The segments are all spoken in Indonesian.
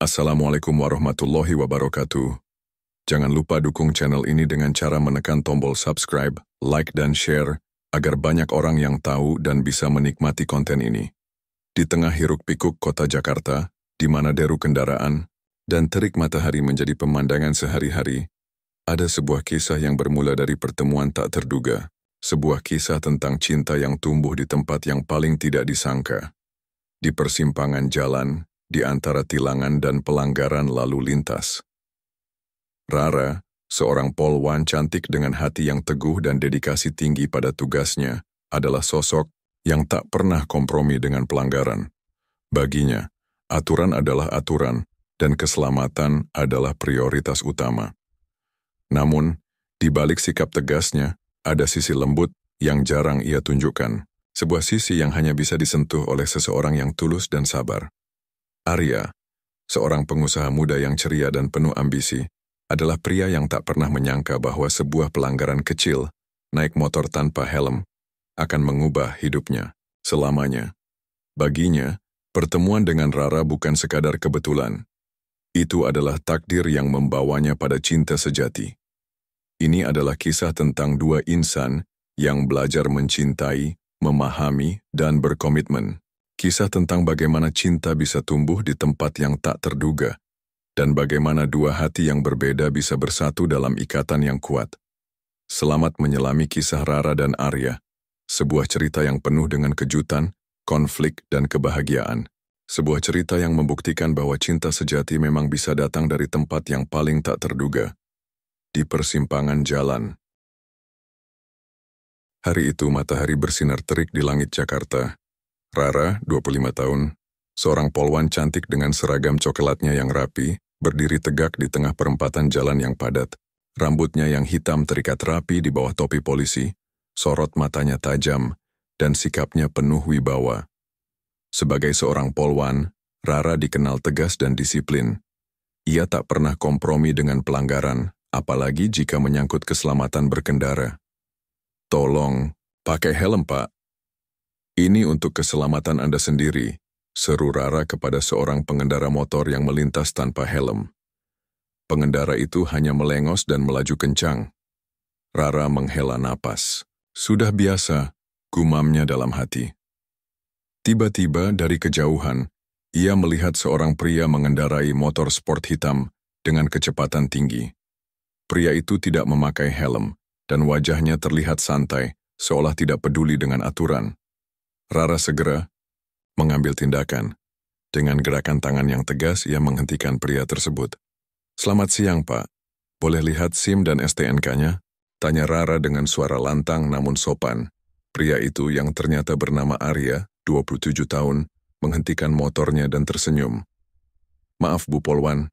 Assalamualaikum warahmatullahi wabarakatuh. Jangan lupa dukung channel ini dengan cara menekan tombol subscribe, like dan share, agar banyak orang yang tahu dan bisa menikmati konten ini. Di tengah hiruk-pikuk kota Jakarta, di mana deru kendaraan dan terik matahari menjadi pemandangan sehari-hari, ada sebuah kisah yang bermula dari pertemuan tak terduga. Sebuah kisah tentang cinta yang tumbuh di tempat yang paling tidak disangka. Di persimpangan jalan, di antara tilangan dan pelanggaran lalu lintas. Rara, seorang polwan cantik dengan hati yang teguh dan dedikasi tinggi pada tugasnya, adalah sosok yang tak pernah kompromi dengan pelanggaran. Baginya, aturan adalah aturan, dan keselamatan adalah prioritas utama. Namun, di balik sikap tegasnya, ada sisi lembut yang jarang ia tunjukkan, sebuah sisi yang hanya bisa disentuh oleh seseorang yang tulus dan sabar. Arya, seorang pengusaha muda yang ceria dan penuh ambisi, adalah pria yang tak pernah menyangka bahwa sebuah pelanggaran kecil, naik motor tanpa helm, akan mengubah hidupnya selamanya. Baginya, pertemuan dengan Rara bukan sekadar kebetulan. Itu adalah takdir yang membawanya pada cinta sejati. Ini adalah kisah tentang dua insan yang belajar mencintai, memahami, dan berkomitmen. Kisah tentang bagaimana cinta bisa tumbuh di tempat yang tak terduga, dan bagaimana dua hati yang berbeda bisa bersatu dalam ikatan yang kuat. Selamat menyelami kisah Rara dan Arya, sebuah cerita yang penuh dengan kejutan, konflik, dan kebahagiaan. Sebuah cerita yang membuktikan bahwa cinta sejati memang bisa datang dari tempat yang paling tak terduga. Di persimpangan jalan. Hari itu matahari bersinar terik di langit Jakarta. Rara, 25 tahun, seorang polwan cantik dengan seragam coklatnya yang rapi, berdiri tegak di tengah perempatan jalan yang padat. Rambutnya yang hitam terikat rapi di bawah topi polisi, sorot matanya tajam, dan sikapnya penuh wibawa. Sebagai seorang polwan, Rara dikenal tegas dan disiplin. Ia tak pernah kompromi dengan pelanggaran, apalagi jika menyangkut keselamatan berkendara. "Tolong, pakai helm, Pak. Ini untuk keselamatan Anda sendiri," seru Rara kepada seorang pengendara motor yang melintas tanpa helm. Pengendara itu hanya melengos dan melaju kencang. Rara menghela napas. "Sudah biasa," gumamnya dalam hati. Tiba-tiba dari kejauhan, ia melihat seorang pria mengendarai motor sport hitam dengan kecepatan tinggi. Pria itu tidak memakai helm, dan wajahnya terlihat santai, seolah tidak peduli dengan aturan. Rara segera mengambil tindakan. Dengan gerakan tangan yang tegas, ia menghentikan pria tersebut. "Selamat siang, Pak. Boleh lihat SIM dan STNK-nya?" tanya Rara dengan suara lantang namun sopan. Pria itu yang ternyata bernama Arya, 27 tahun, menghentikan motornya dan tersenyum. "Maaf, Bu Polwan.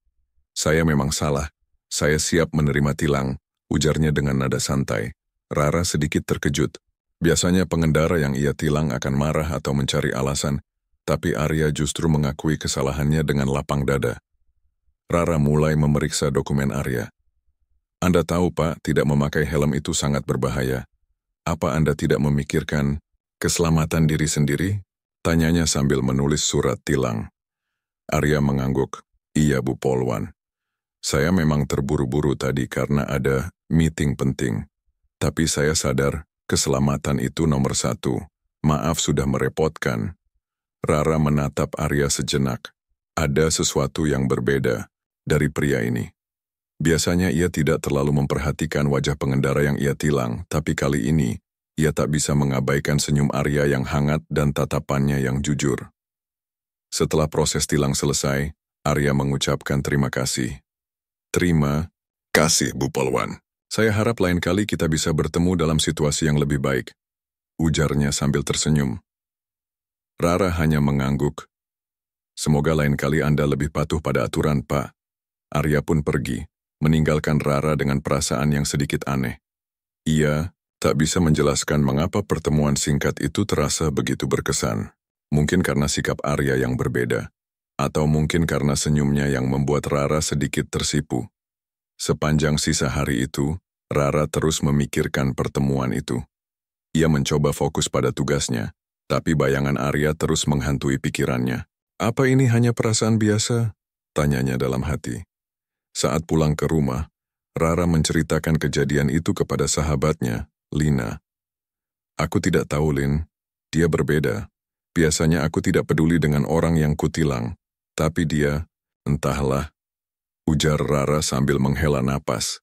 Saya memang salah. Saya siap menerima tilang," ujarnya dengan nada santai. Rara sedikit terkejut. Biasanya pengendara yang ia tilang akan marah atau mencari alasan, tapi Arya justru mengakui kesalahannya dengan lapang dada. Rara mulai memeriksa dokumen Arya. "Anda tahu, Pak, tidak memakai helm itu sangat berbahaya. Apa Anda tidak memikirkan keselamatan diri sendiri?" tanyanya sambil menulis surat tilang. Arya mengangguk. "Iya, Bu Polwan. Saya memang terburu-buru tadi karena ada meeting penting. Tapi saya sadar keselamatan itu nomor satu. Maaf sudah merepotkan." Rara menatap Arya sejenak. Ada sesuatu yang berbeda dari pria ini. Biasanya ia tidak terlalu memperhatikan wajah pengendara yang ia tilang, tapi kali ini ia tak bisa mengabaikan senyum Arya yang hangat dan tatapannya yang jujur. Setelah proses tilang selesai, Arya mengucapkan terima kasih. "Terima kasih, Bu Polwan. Saya harap lain kali kita bisa bertemu dalam situasi yang lebih baik," ujarnya sambil tersenyum. Rara hanya mengangguk. "Semoga lain kali Anda lebih patuh pada aturan, Pak." Arya pun pergi, meninggalkan Rara dengan perasaan yang sedikit aneh. Ia tak bisa menjelaskan mengapa pertemuan singkat itu terasa begitu berkesan. Mungkin karena sikap Arya yang berbeda, atau mungkin karena senyumnya yang membuat Rara sedikit tersipu. Sepanjang sisa hari itu, Rara terus memikirkan pertemuan itu. Ia mencoba fokus pada tugasnya, tapi bayangan Arya terus menghantui pikirannya. Apa ini hanya perasaan biasa? tanyanya dalam hati. Saat pulang ke rumah, Rara menceritakan kejadian itu kepada sahabatnya, Lina. Aku tidak tahu, Lin. Dia berbeda. Biasanya aku tidak peduli dengan orang yang kutilang. Tapi dia, entahlah, ujar Rara sambil menghela napas.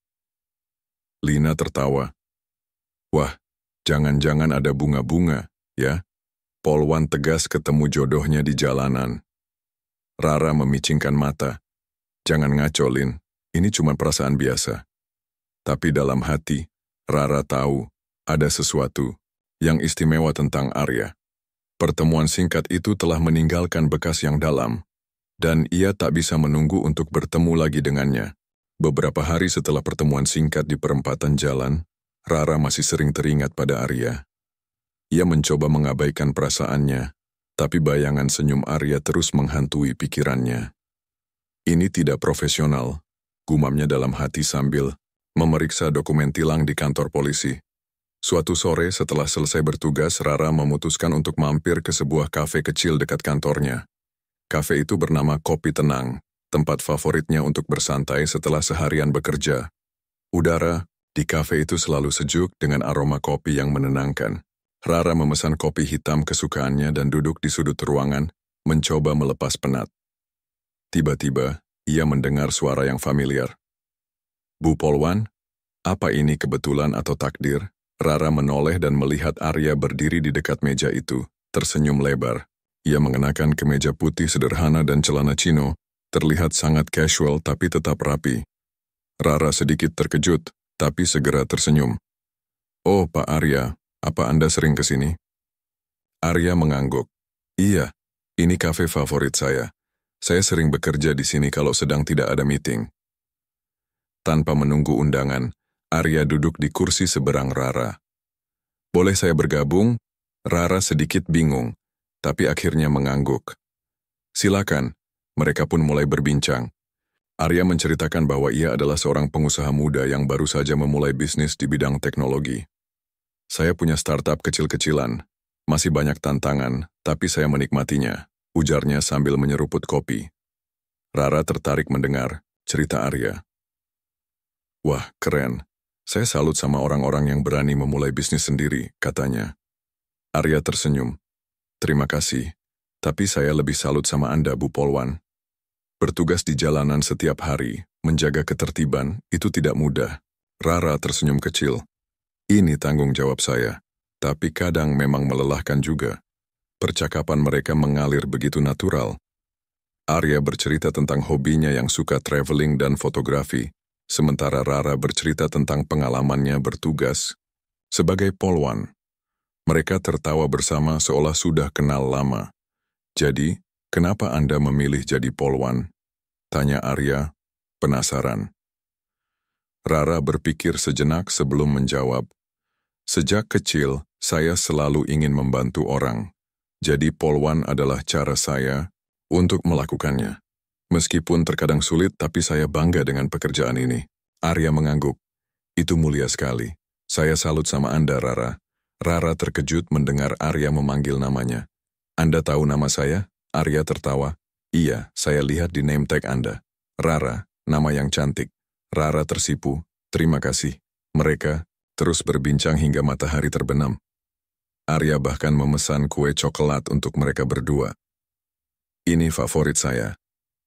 Lina tertawa. Wah, jangan-jangan ada bunga-bunga, ya? Polwan tegas ketemu jodohnya di jalanan. Rara memicingkan mata. Jangan ngaco, Lin. Ini cuma perasaan biasa. Tapi dalam hati, Rara tahu ada sesuatu yang istimewa tentang Arya. Pertemuan singkat itu telah meninggalkan bekas yang dalam, dan ia tak bisa menunggu untuk bertemu lagi dengannya. Beberapa hari setelah pertemuan singkat di perempatan jalan, Rara masih sering teringat pada Arya. Ia mencoba mengabaikan perasaannya, tapi bayangan senyum Arya terus menghantui pikirannya. Ini tidak profesional, gumamnya dalam hati sambil memeriksa dokumen tilang di kantor polisi. Suatu sore setelah selesai bertugas, Rara memutuskan untuk mampir ke sebuah kafe kecil dekat kantornya. Kafe itu bernama Kopi Tenang, tempat favoritnya untuk bersantai setelah seharian bekerja. Udara di kafe itu selalu sejuk dengan aroma kopi yang menenangkan. Rara memesan kopi hitam kesukaannya dan duduk di sudut ruangan, mencoba melepas penat. Tiba-tiba, ia mendengar suara yang familiar. Bu Polwan, apa ini kebetulan atau takdir? Rara menoleh dan melihat Arya berdiri di dekat meja itu, tersenyum lebar. Ia mengenakan kemeja putih sederhana dan celana chino, terlihat sangat casual tapi tetap rapi. Rara sedikit terkejut, tapi segera tersenyum. Oh, Pak Arya, apa Anda sering ke sini? Arya mengangguk. Iya, ini kafe favorit saya. Saya sering bekerja di sini kalau sedang tidak ada meeting. Tanpa menunggu undangan, Arya duduk di kursi seberang Rara. Boleh saya bergabung? Rara sedikit bingung, tapi akhirnya mengangguk. Silakan, mereka pun mulai berbincang. Arya menceritakan bahwa ia adalah seorang pengusaha muda yang baru saja memulai bisnis di bidang teknologi. Saya punya startup kecil-kecilan, masih banyak tantangan, tapi saya menikmatinya, ujarnya sambil menyeruput kopi. Rara tertarik mendengar cerita Arya. Wah, keren. Saya salut sama orang-orang yang berani memulai bisnis sendiri, katanya. Arya tersenyum. Terima kasih, tapi saya lebih salut sama Anda, Bu Polwan. Bertugas di jalanan setiap hari, menjaga ketertiban, itu tidak mudah. Rara tersenyum kecil. Ini tanggung jawab saya, tapi kadang memang melelahkan juga. Percakapan mereka mengalir begitu natural. Arya bercerita tentang hobinya yang suka traveling dan fotografi, sementara Rara bercerita tentang pengalamannya bertugas sebagai polwan. Mereka tertawa bersama seolah sudah kenal lama. Jadi, kenapa Anda memilih jadi polwan? Tanya Arya, penasaran. Rara berpikir sejenak sebelum menjawab. Sejak kecil, saya selalu ingin membantu orang. Jadi polwan adalah cara saya untuk melakukannya. Meskipun terkadang sulit, tapi saya bangga dengan pekerjaan ini. Arya mengangguk. Itu mulia sekali. Saya salut sama Anda, Rara. Rara terkejut mendengar Arya memanggil namanya. Anda tahu nama saya? Arya tertawa. Iya, saya lihat di name tag Anda. Rara, nama yang cantik. Rara tersipu. Terima kasih. Mereka terus berbincang hingga matahari terbenam. Arya bahkan memesan kue coklat untuk mereka berdua. Ini favorit saya.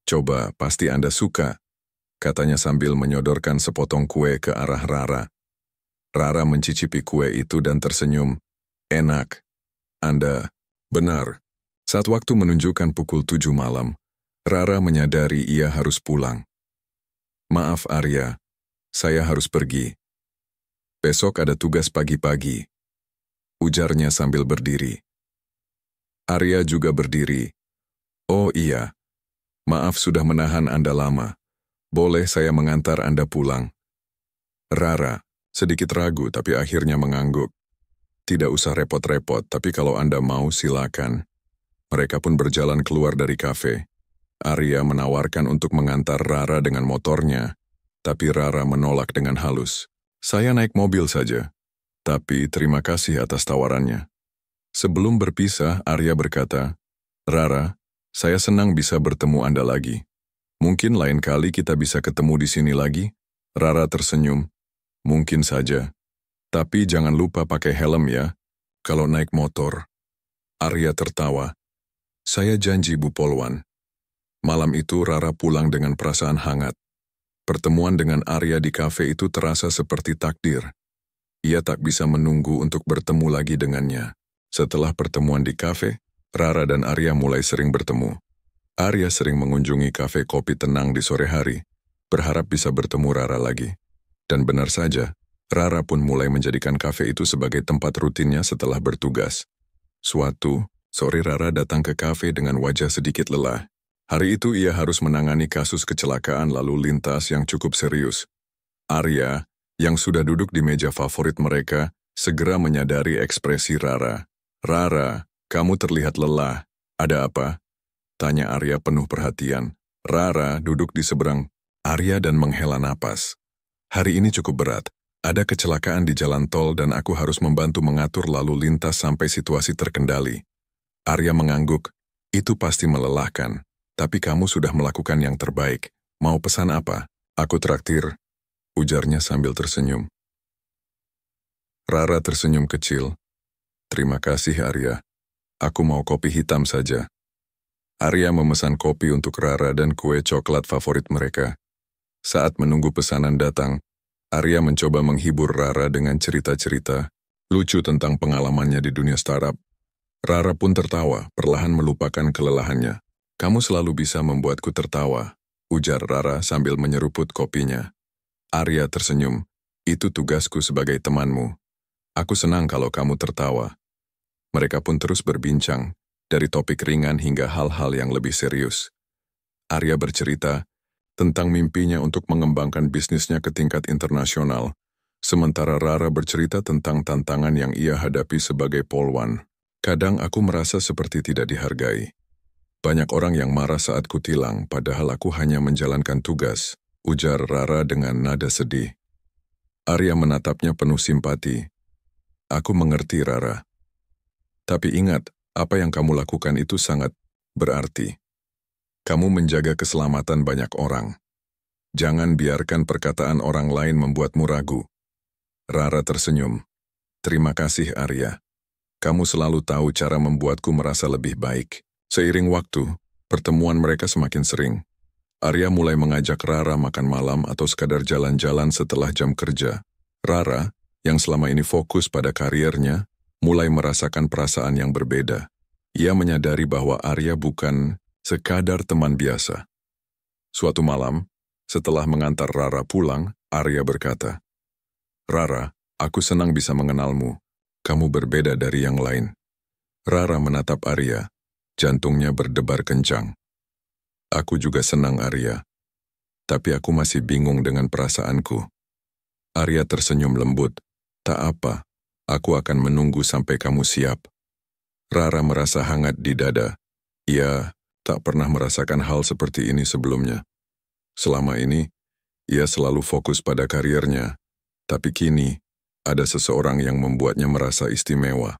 Coba, pasti Anda suka, katanya sambil menyodorkan sepotong kue ke arah Rara. Rara mencicipi kue itu dan tersenyum. Enak. Anda, benar. Saat waktu menunjukkan pukul 7 malam, Rara menyadari ia harus pulang. Maaf Arya, saya harus pergi. Besok ada tugas pagi-pagi, ujarnya sambil berdiri. Arya juga berdiri. Oh iya. Maaf sudah menahan Anda lama. Boleh saya mengantar Anda pulang? Rara, sedikit ragu tapi akhirnya mengangguk. Tidak usah repot-repot, tapi kalau Anda mau silakan. Mereka pun berjalan keluar dari kafe. Arya menawarkan untuk mengantar Rara dengan motornya, tapi Rara menolak dengan halus. Saya naik mobil saja. Tapi terima kasih atas tawarannya. Sebelum berpisah, Arya berkata, Rara, saya senang bisa bertemu Anda lagi. Mungkin lain kali kita bisa ketemu di sini lagi? Rara tersenyum. Mungkin saja. Tapi jangan lupa pakai helm ya, kalau naik motor. Arya tertawa. Saya janji Bu Polwan. Malam itu Rara pulang dengan perasaan hangat. Pertemuan dengan Arya di kafe itu terasa seperti takdir. Ia tak bisa menunggu untuk bertemu lagi dengannya. Setelah pertemuan di kafe, Rara dan Arya mulai sering bertemu. Arya sering mengunjungi kafe kopi tenang di sore hari, berharap bisa bertemu Rara lagi. Dan benar saja, Rara pun mulai menjadikan kafe itu sebagai tempat rutinnya setelah bertugas. Suatu sore Rara datang ke kafe dengan wajah sedikit lelah. Hari itu ia harus menangani kasus kecelakaan lalu lintas yang cukup serius. Arya, yang sudah duduk di meja favorit mereka, segera menyadari ekspresi Rara. Rara, kamu terlihat lelah. Ada apa? Tanya Arya penuh perhatian. Rara duduk di seberang Arya dan menghela napas. Hari ini cukup berat. Ada kecelakaan di jalan tol dan aku harus membantu mengatur lalu lintas sampai situasi terkendali. Arya mengangguk. Itu pasti melelahkan. Tapi kamu sudah melakukan yang terbaik. Mau pesan apa? Aku traktir. Ujarnya sambil tersenyum. Rara tersenyum kecil. Terima kasih Arya. Aku mau kopi hitam saja. Arya memesan kopi untuk Rara dan kue coklat favorit mereka. Saat menunggu pesanan datang, Arya mencoba menghibur Rara dengan cerita-cerita lucu tentang pengalamannya di dunia startup. Rara pun tertawa, perlahan melupakan kelelahannya. Kamu selalu bisa membuatku tertawa, ujar Rara sambil menyeruput kopinya. Arya tersenyum. Itu tugasku sebagai temanmu. Aku senang kalau kamu tertawa. Mereka pun terus berbincang, dari topik ringan hingga hal-hal yang lebih serius. Arya bercerita tentang mimpinya untuk mengembangkan bisnisnya ke tingkat internasional, sementara Rara bercerita tentang tantangan yang ia hadapi sebagai polwan. Kadang aku merasa seperti tidak dihargai. Banyak orang yang marah saat kutilang, padahal aku hanya menjalankan tugas, ujar Rara dengan nada sedih. Arya menatapnya penuh simpati. Aku mengerti Rara. Tapi ingat, apa yang kamu lakukan itu sangat berarti. Kamu menjaga keselamatan banyak orang. Jangan biarkan perkataan orang lain membuatmu ragu. Rara tersenyum. Terima kasih Arya. Kamu selalu tahu cara membuatku merasa lebih baik. Seiring waktu, pertemuan mereka semakin sering. Arya mulai mengajak Rara makan malam atau sekadar jalan-jalan setelah jam kerja. Rara, yang selama ini fokus pada kariernya, mulai merasakan perasaan yang berbeda. Ia menyadari bahwa Arya bukan sekadar teman biasa. Suatu malam, setelah mengantar Rara pulang, Arya berkata, Rara, aku senang bisa mengenalmu. Kamu berbeda dari yang lain. Rara menatap Arya. Jantungnya berdebar kencang. Aku juga senang Arya. Tapi aku masih bingung dengan perasaanku. Arya tersenyum lembut. Tak apa, aku akan menunggu sampai kamu siap. Rara merasa hangat di dada. Ia tak pernah merasakan hal seperti ini sebelumnya. Selama ini, ia selalu fokus pada kariernya. Tapi kini, ada seseorang yang membuatnya merasa istimewa.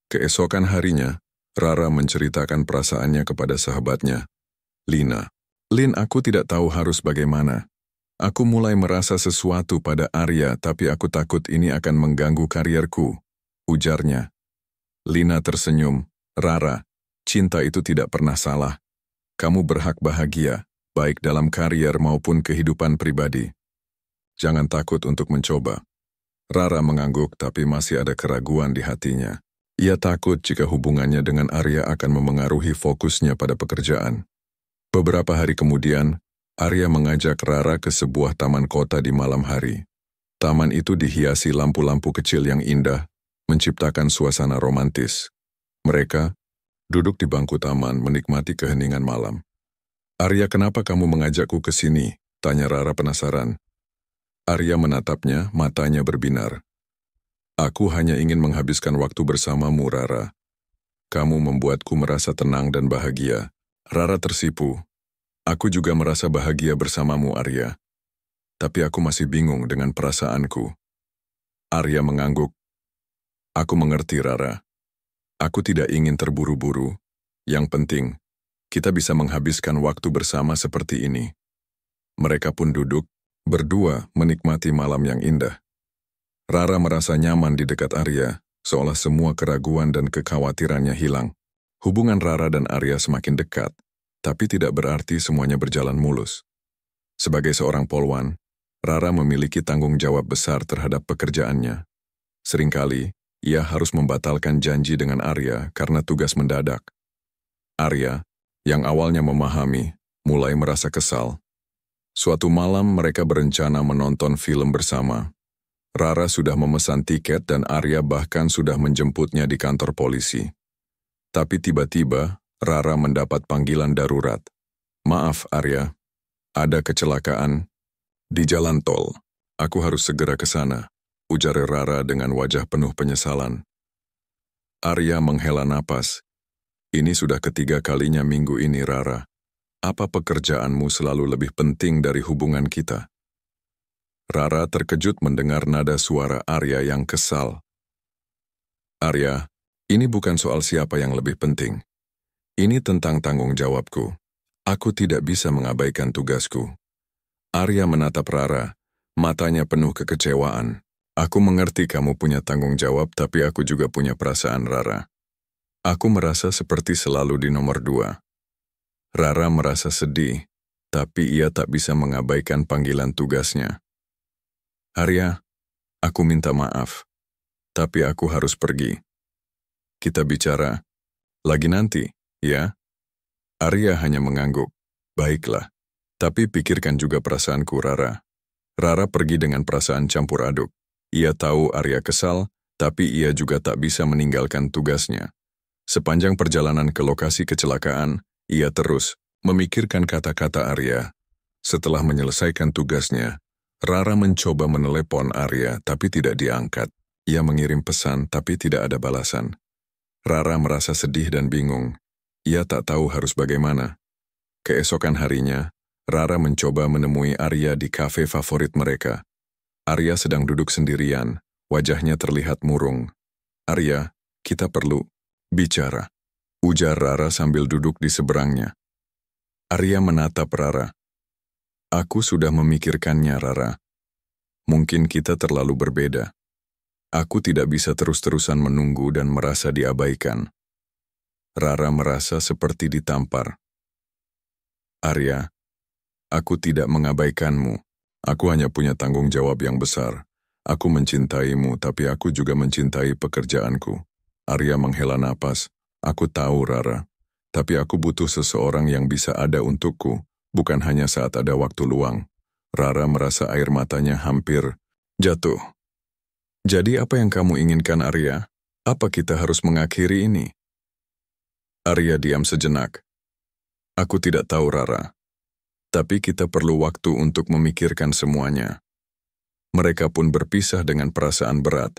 Keesokan harinya, Rara menceritakan perasaannya kepada sahabatnya, Lina. Lin, aku tidak tahu harus bagaimana. Aku mulai merasa sesuatu pada Arya, tapi aku takut ini akan mengganggu karierku, ujarnya. Lina tersenyum. Rara, cinta itu tidak pernah salah. Kamu berhak bahagia, baik dalam karier maupun kehidupan pribadi. Jangan takut untuk mencoba. Rara mengangguk tapi masih ada keraguan di hatinya. Ia takut jika hubungannya dengan Arya akan memengaruhi fokusnya pada pekerjaan. Beberapa hari kemudian, Arya mengajak Rara ke sebuah taman kota di malam hari. Taman itu dihiasi lampu-lampu kecil yang indah, menciptakan suasana romantis. Mereka duduk di bangku taman menikmati keheningan malam. Arya, kenapa kamu mengajakku ke sini? Tanya Rara penasaran. Arya menatapnya, matanya berbinar. Aku hanya ingin menghabiskan waktu bersamamu, Rara. Kamu membuatku merasa tenang dan bahagia. Rara tersipu. Aku juga merasa bahagia bersamamu, Arya. Tapi aku masih bingung dengan perasaanku. Arya mengangguk. Aku mengerti, Rara. Aku tidak ingin terburu-buru. Yang penting, Kita bisa menghabiskan waktu bersama seperti ini. Mereka pun duduk, berdua menikmati malam yang indah. Rara merasa nyaman di dekat Arya, seolah semua keraguan dan kekhawatirannya hilang. Hubungan Rara dan Arya semakin dekat, tapi tidak berarti semuanya berjalan mulus. Sebagai seorang polwan, Rara memiliki tanggung jawab besar terhadap pekerjaannya. Seringkali, ia harus membatalkan janji dengan Arya karena tugas mendadak. Arya, yang awalnya memahami, mulai merasa kesal. Suatu malam mereka berencana menonton film bersama. Rara sudah memesan tiket dan Arya bahkan sudah menjemputnya di kantor polisi. Tapi tiba-tiba, Rara mendapat panggilan darurat. "Maaf, Arya, ada kecelakaan di jalan tol. Aku harus segera ke sana," ujar Rara dengan wajah penuh penyesalan. Arya menghela napas. "Ini sudah ketiga kalinya minggu ini, Rara. Apa pekerjaanmu selalu lebih penting dari hubungan kita?" Rara terkejut mendengar nada suara Arya yang kesal. "Arya, ini bukan soal siapa yang lebih penting. Ini tentang tanggung jawabku. Aku tidak bisa mengabaikan tugasku." Arya menatap Rara, matanya penuh kekecewaan. "Aku mengerti kamu punya tanggung jawab, tapi aku juga punya perasaan, Rara. Aku merasa seperti selalu di nomor 2. Rara merasa sedih, tapi ia tak bisa mengabaikan panggilan tugasnya. "Arya, aku minta maaf, tapi aku harus pergi. Kita bicara lagi nanti, ya?" Arya hanya mengangguk. "Baiklah, tapi pikirkan juga perasaanku, Rara." Rara pergi dengan perasaan campur aduk. Ia tahu Arya kesal, tapi ia juga tak bisa meninggalkan tugasnya. Sepanjang perjalanan ke lokasi kecelakaan, ia terus memikirkan kata-kata Arya. Setelah menyelesaikan tugasnya, Rara mencoba menelepon Arya tapi tidak diangkat. Ia mengirim pesan tapi tidak ada balasan. Rara merasa sedih dan bingung. Ia tak tahu harus bagaimana. Keesokan harinya, Rara mencoba menemui Arya di kafe favorit mereka. Arya sedang duduk sendirian, wajahnya terlihat murung. "Arya, kita perlu bicara," ujar Rara sambil duduk di seberangnya. Arya menatap Rara. "Aku sudah memikirkannya, Rara. Mungkin kita terlalu berbeda. Aku tidak bisa terus-terusan menunggu dan merasa diabaikan." Rara merasa seperti ditampar. "Arya, aku tidak mengabaikanmu. Aku hanya punya tanggung jawab yang besar. Aku mencintaimu, tapi aku juga mencintai pekerjaanku." Arya menghela napas. "Aku tahu, Rara. Tapi aku butuh seseorang yang bisa ada untukku, bukan hanya saat ada waktu luang." Rara merasa air matanya hampir jatuh. "Jadi apa yang kamu inginkan, Arya? Apa kita harus mengakhiri ini?" Arya diam sejenak. "Aku tidak tahu, Rara. Tapi kita perlu waktu untuk memikirkan semuanya." Mereka pun berpisah dengan perasaan berat.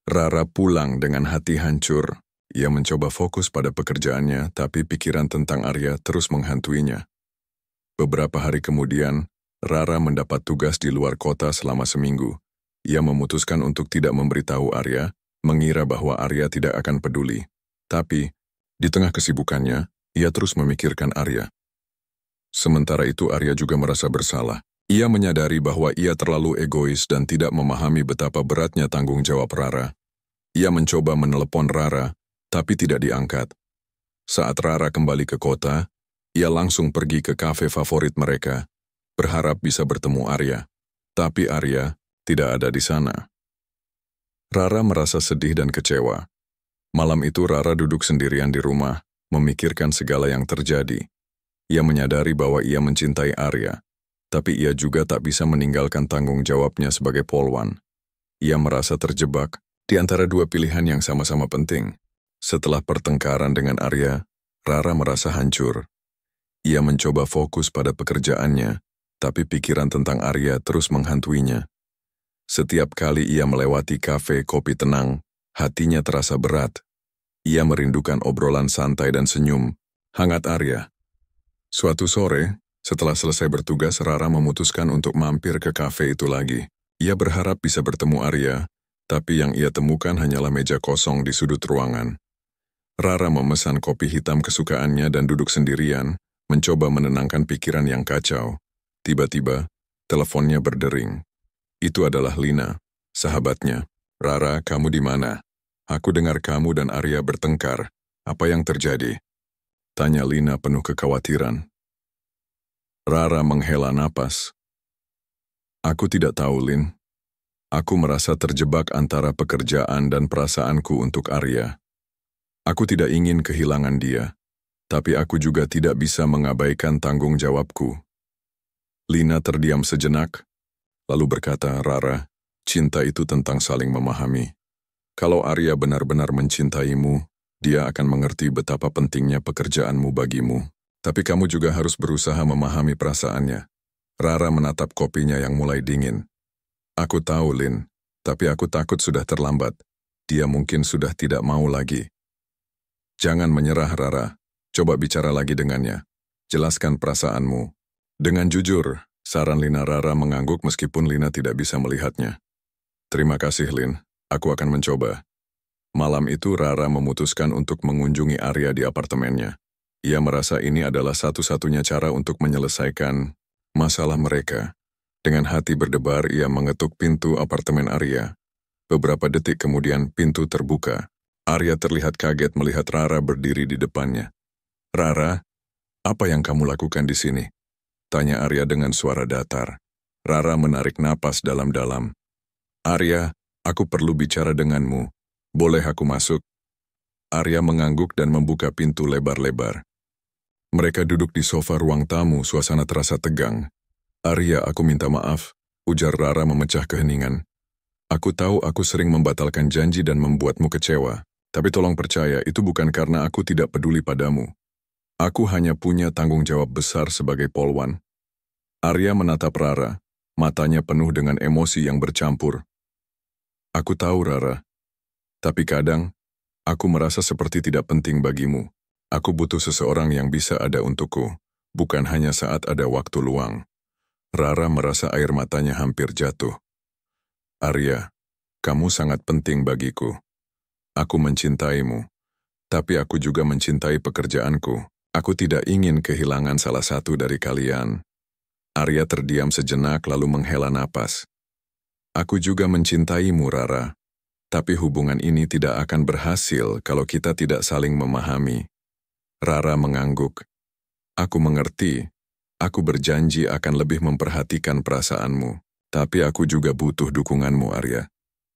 Rara pulang dengan hati hancur. Ia mencoba fokus pada pekerjaannya, tapi pikiran tentang Arya terus menghantuinya. Beberapa hari kemudian, Rara mendapat tugas di luar kota selama seminggu. Ia memutuskan untuk tidak memberitahu Arya, mengira bahwa Arya tidak akan peduli. Tapi, di tengah kesibukannya, ia terus memikirkan Arya. Sementara itu Arya juga merasa bersalah. Ia menyadari bahwa ia terlalu egois dan tidak memahami betapa beratnya tanggung jawab Rara. Ia mencoba menelepon Rara, tapi tidak diangkat. Saat Rara kembali ke kota, ia langsung pergi ke kafe favorit mereka, berharap bisa bertemu Arya. Tapi Arya tidak ada di sana. Rara merasa sedih dan kecewa. Malam itu Rara duduk sendirian di rumah, memikirkan segala yang terjadi. Ia menyadari bahwa ia mencintai Arya, tapi ia juga tak bisa meninggalkan tanggung jawabnya sebagai polwan. Ia merasa terjebak di antara dua pilihan yang sama-sama penting. Setelah pertengkaran dengan Arya, Rara merasa hancur. Ia mencoba fokus pada pekerjaannya, tapi pikiran tentang Arya terus menghantuinya. Setiap kali ia melewati kafe kopi tenang, hatinya terasa berat. Ia merindukan obrolan santai dan senyum hangat Arya. Suatu sore, setelah selesai bertugas, Rara memutuskan untuk mampir ke kafe itu lagi. Ia berharap bisa bertemu Arya, tapi yang ia temukan hanyalah meja kosong di sudut ruangan. Rara memesan kopi hitam kesukaannya dan duduk sendirian, mencoba menenangkan pikiran yang kacau. Tiba-tiba, teleponnya berdering. Itu adalah Lina, sahabatnya. Rara, kamu di mana? Aku dengar kamu dan Arya bertengkar. Apa yang terjadi? Tanya Lina penuh kekhawatiran. Rara menghela napas. Aku tidak tahu, Lin. Aku merasa terjebak antara pekerjaan dan perasaanku untuk Arya. Aku tidak ingin kehilangan dia, tapi aku juga tidak bisa mengabaikan tanggung jawabku. Lina terdiam sejenak, lalu berkata, Rara, cinta itu tentang saling memahami. Kalau Arya benar-benar mencintaimu, dia akan mengerti betapa pentingnya pekerjaanmu bagimu. Tapi kamu juga harus berusaha memahami perasaannya. Rara menatap kopinya yang mulai dingin. Aku tahu, Lin, tapi aku takut sudah terlambat. Dia mungkin sudah tidak mau lagi. Jangan menyerah, Rara. Coba bicara lagi dengannya. Jelaskan perasaanmu. Dengan jujur, saran Lina. Rara mengangguk meskipun Lina tidak bisa melihatnya. Terima kasih, Lin. Aku akan mencoba. Malam itu Rara memutuskan untuk mengunjungi Arya di apartemennya. Ia merasa ini adalah satu-satunya cara untuk menyelesaikan masalah mereka. Dengan hati berdebar, ia mengetuk pintu apartemen Arya. Beberapa detik kemudian pintu terbuka. Arya terlihat kaget melihat Rara berdiri di depannya. Rara, apa yang kamu lakukan di sini? Tanya Arya dengan suara datar. Rara menarik napas dalam-dalam. Arya, aku perlu bicara denganmu. Boleh aku masuk? Arya mengangguk dan membuka pintu lebar-lebar. Mereka duduk di sofa ruang tamu, suasana terasa tegang. Arya, aku minta maaf, ujar Rara memecah keheningan. Aku tahu aku sering membatalkan janji dan membuatmu kecewa. Tapi tolong percaya, itu bukan karena aku tidak peduli padamu. Aku hanya punya tanggung jawab besar sebagai polwan. Arya menatap Rara, matanya penuh dengan emosi yang bercampur. Aku tahu, Rara. Tapi kadang, aku merasa seperti tidak penting bagimu. Aku butuh seseorang yang bisa ada untukku, bukan hanya saat ada waktu luang. Rara merasa air matanya hampir jatuh. Arya, kamu sangat penting bagiku. Aku mencintaimu, tapi aku juga mencintai pekerjaanku. Aku tidak ingin kehilangan salah satu dari kalian. Arya terdiam sejenak lalu menghela napas. Aku juga mencintaimu, Rara. Tapi hubungan ini tidak akan berhasil kalau kita tidak saling memahami. Rara mengangguk. Aku mengerti. Aku berjanji akan lebih memperhatikan perasaanmu. Tapi aku juga butuh dukunganmu, Arya.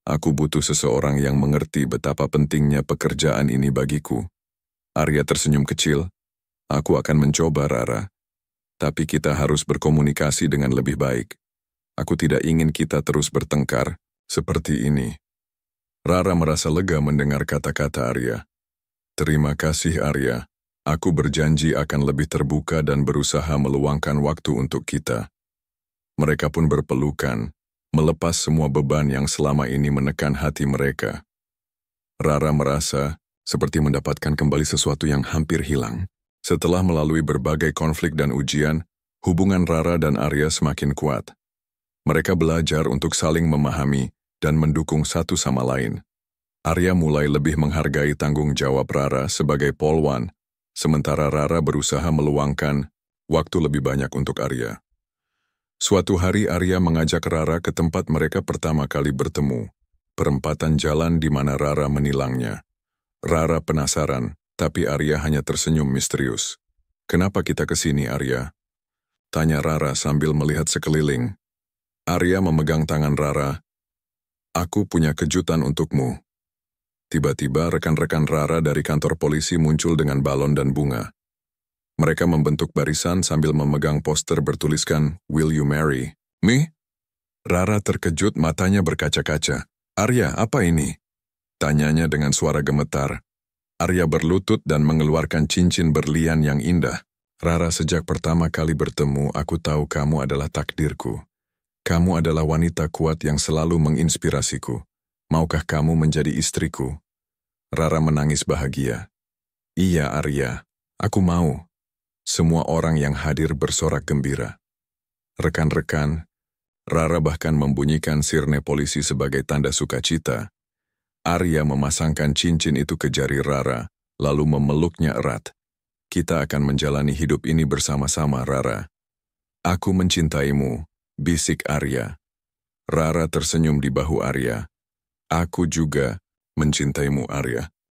Aku butuh seseorang yang mengerti betapa pentingnya pekerjaan ini bagiku. Arya tersenyum kecil. Aku akan mencoba, Rara. Tapi kita harus berkomunikasi dengan lebih baik. Aku tidak ingin kita terus bertengkar seperti ini. Rara merasa lega mendengar kata-kata Arya. Terima kasih, Arya. Aku berjanji akan lebih terbuka dan berusaha meluangkan waktu untuk kita. Mereka pun berpelukan, melepas semua beban yang selama ini menekan hati mereka. Rara merasa seperti mendapatkan kembali sesuatu yang hampir hilang. Setelah melalui berbagai konflik dan ujian, hubungan Rara dan Arya semakin kuat. Mereka belajar untuk saling memahami dan mendukung satu sama lain. Arya mulai lebih menghargai tanggung jawab Rara sebagai polwan, sementara Rara berusaha meluangkan waktu lebih banyak untuk Arya. Suatu hari Arya mengajak Rara ke tempat mereka pertama kali bertemu, perempatan jalan di mana Rara menilangnya. Rara penasaran, tapi Arya hanya tersenyum misterius. Kenapa kita ke sini, Arya? Tanya Rara sambil melihat sekeliling. Arya memegang tangan Rara. Aku punya kejutan untukmu. Tiba-tiba rekan-rekan Rara dari kantor polisi muncul dengan balon dan bunga. Mereka membentuk barisan sambil memegang poster bertuliskan, Will you marry me? Rara terkejut, matanya berkaca-kaca. Arya, apa ini? Tanyanya dengan suara gemetar. Arya berlutut dan mengeluarkan cincin berlian yang indah. Rara, sejak pertama kali bertemu, aku tahu kamu adalah takdirku. Kamu adalah wanita kuat yang selalu menginspirasiku. Maukah kamu menjadi istriku? Rara menangis bahagia. Iya, Arya, aku mau. Semua orang yang hadir bersorak gembira. Rekan-rekan, Rara bahkan membunyikan sirne polisi sebagai tanda sukacita. Arya memasangkan cincin itu ke jari Rara, lalu memeluknya erat. Kita akan menjalani hidup ini bersama-sama, Rara. Aku mencintaimu, bisik Arya. Rara tersenyum di bahu Arya. Aku juga mencintaimu, Arya.